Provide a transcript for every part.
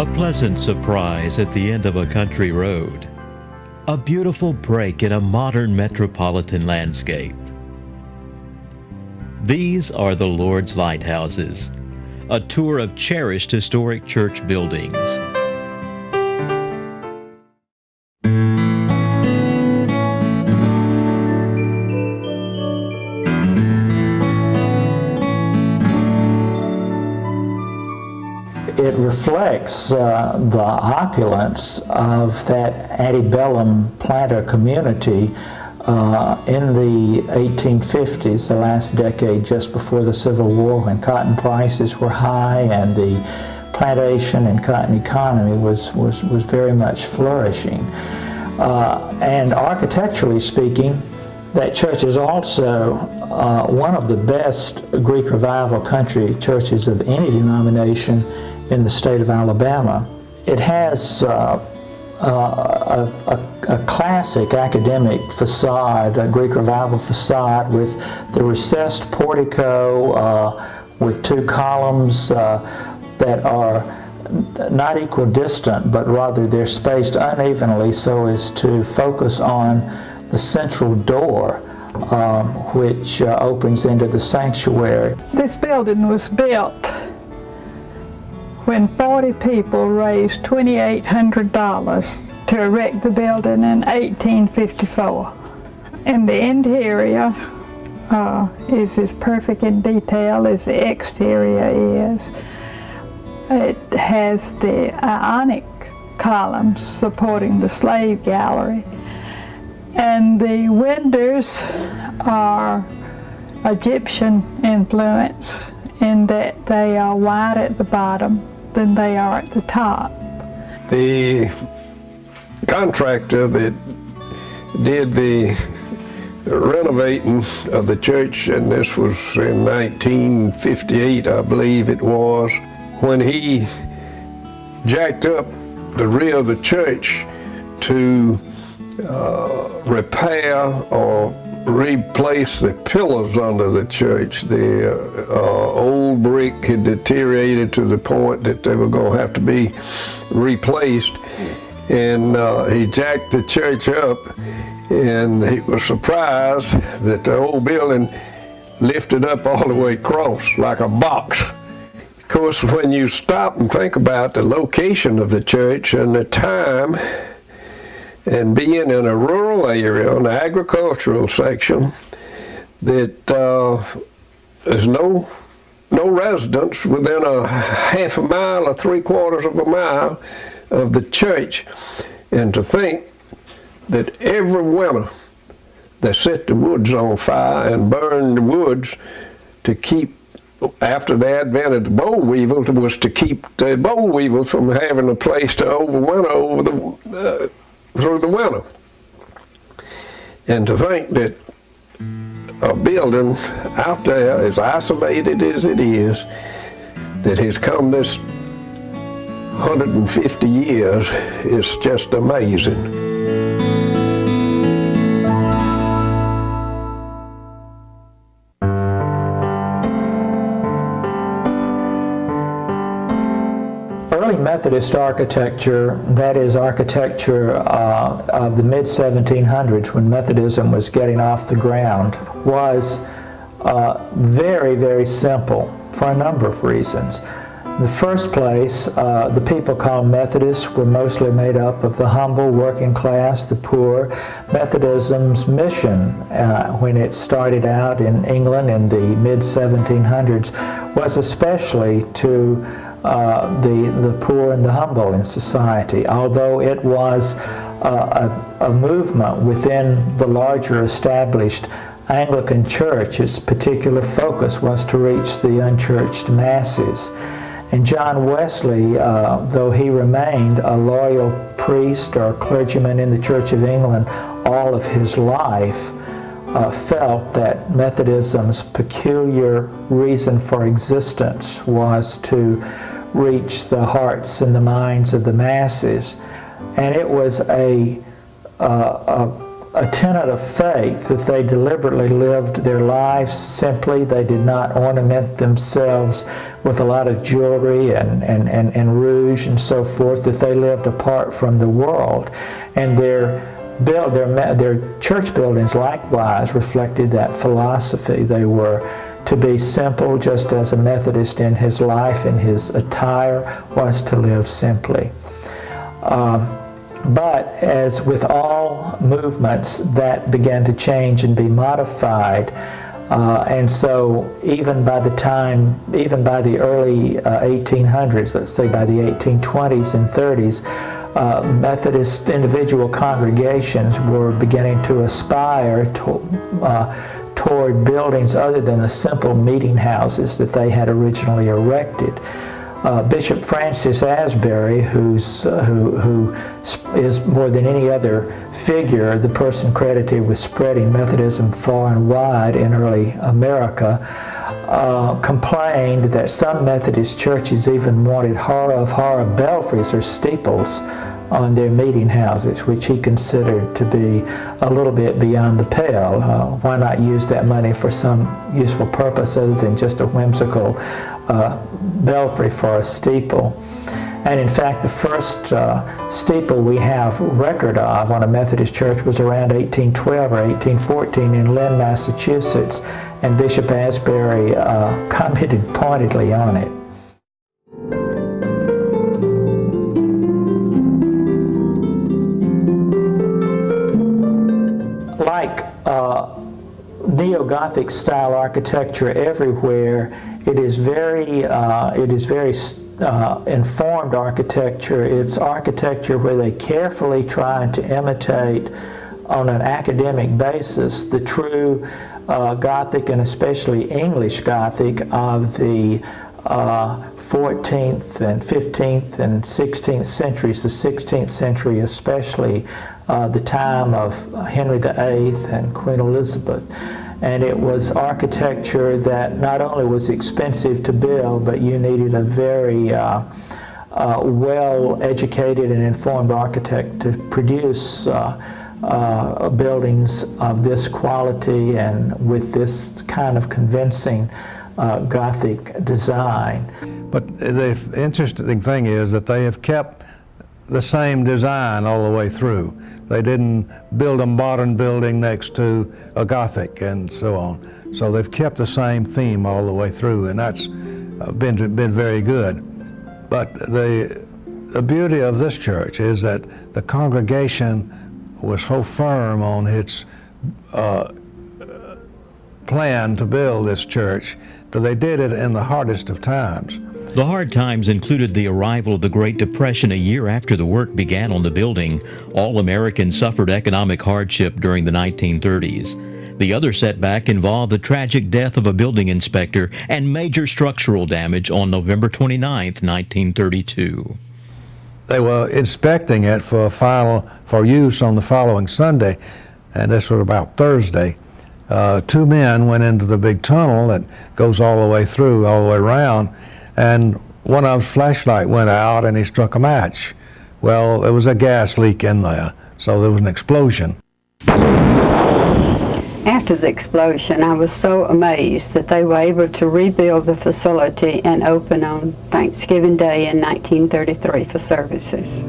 A pleasant surprise at the end of a country road. A beautiful break in a modern metropolitan landscape. These are the Lord's Lighthouses, a tour of cherished historic church buildings. It reflects the opulence of that antebellum planter community in the 1850s, the last decade just before the Civil War, when cotton prices were high and the plantation and cotton economy was very much flourishing. And architecturally speaking, that church is also one of the best Greek Revival country churches of any denomination in the state of Alabama. It has a classic academic facade, a Greek Revival facade with the recessed portico with two columns that are not equidistant, but rather they're spaced unevenly so as to focus on the central door, which opens into the sanctuary. This building was built when 40 people raised $2,800 to erect the building in 1854. And the interior is as perfect in detail as the exterior is. It has the Ionic columns supporting the slave gallery. And the windows are Egyptian influence in that they are wide at the bottom than they are at the top. The contractor that did the renovating of the church, and this was in 1958, I believe it was, when he jacked up the rear of the church to repair or replace the pillars under the church. The old brick had deteriorated to the point that they were going to have to be replaced, and he jacked the church up, and he was surprised that the old building lifted up all the way across like a box. Of course, when you stop and think about the location of the church and the time, and being in a rural area, an agricultural section, that there's no residents within a half a mile or 3/4 of a mile of the church. And to think that every winter they set the woods on fire and burned the woods to keep, after the advent of the boll weevil, was to keep the boll weevil from having a place to overwinter through the winter. And to think that a building out there, as isolated as it is, that has come this 150 years is just amazing. Early Methodist architecture, that is architecture of the mid-1700s when Methodism was getting off the ground, was very, very simple for a number of reasons. In the first place, the people called Methodists were mostly made up of the humble working class, the poor. Methodism's mission, when it started out in England in the mid-1700s, was especially to the poor and the humble in society, although it was a movement within the larger established Anglican Church. Its particular focus was to reach the unchurched masses. And John Wesley, though he remained a loyal priest or clergyman in the Church of England all of his life, felt that Methodism's peculiar reason for existence was to reach the hearts and the minds of the masses. And it was a a tenet of faith that they deliberately lived their lives simply. They did not ornament themselves with a lot of jewelry and rouge and so forth, that they lived apart from the world. And their church buildings likewise reflected that philosophy. They were to be simple, just as a Methodist in his life and his attire was to live simply. But as with all movements, that began to change and be modified. And so even by the early 1800s, let's say by the 1820s and 30s, Methodist individual congregations were beginning to aspire toward buildings other than the simple meeting houses that they had originally erected. Bishop Francis Asbury, who is more than any other figure the person credited with spreading Methodism far and wide in early America, complained that some Methodist churches even wanted horror belfries or steeples on their meeting houses, which he considered to be a little bit beyond the pale. Why not use that money for some useful purpose other than just a whimsical belfry for a steeple? And in fact, the first steeple we have record of on a Methodist church was around 1812 or 1814 in Lynn, Massachusetts, and Bishop Asbury commented pointedly on it. Like neo-Gothic style architecture everywhere, it is very informed architecture. It's architecture where they carefully try to imitate on an academic basis the true Gothic and especially English Gothic of the 14th and 15th and 16th centuries, the 16th century especially, the time of Henry VIII and Queen Elizabeth. And it was architecture that not only was expensive to build, but you needed a very well-educated and informed architect to produce buildings of this quality and with this kind of convincing Gothic design. But the interesting thing is that they have kept the same design all the way through. They didn't build a modern building next to a Gothic and so on. So they've kept the same theme all the way through, and that's been very good. But the beauty of this church is that the congregation was so firm on its plan to build this church that they did it in the hardest of times. The hard times included the arrival of the Great Depression a year after the work began on the building. All Americans suffered economic hardship during the 1930s. The other setback involved the tragic death of a building inspector and major structural damage on November 29, 1932. They were inspecting it for use on the following Sunday, and this was about Thursday. Two men went into the big tunnel that goes all the way through, all the way around, and one of them's flashlight went out and he struck a match. Well, there was a gas leak in there, so there was an explosion. After the explosion, I was so amazed that they were able to rebuild the facility and open on Thanksgiving Day in 1933 for services.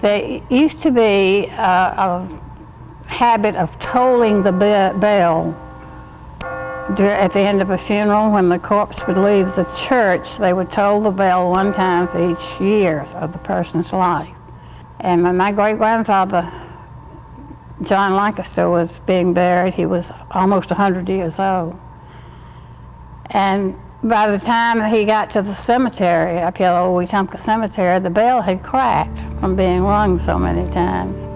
There used to be a habit of tolling the bell At the end of a funeral, when the corpse would leave the church, they would toll the bell one time for each year of the person's life. And when my great-grandfather, John Lancaster, was being buried, he was almost 100 years old. And by the time he got to the cemetery, up here, the old Wetumpka Cemetery, the bell had cracked from being rung so many times.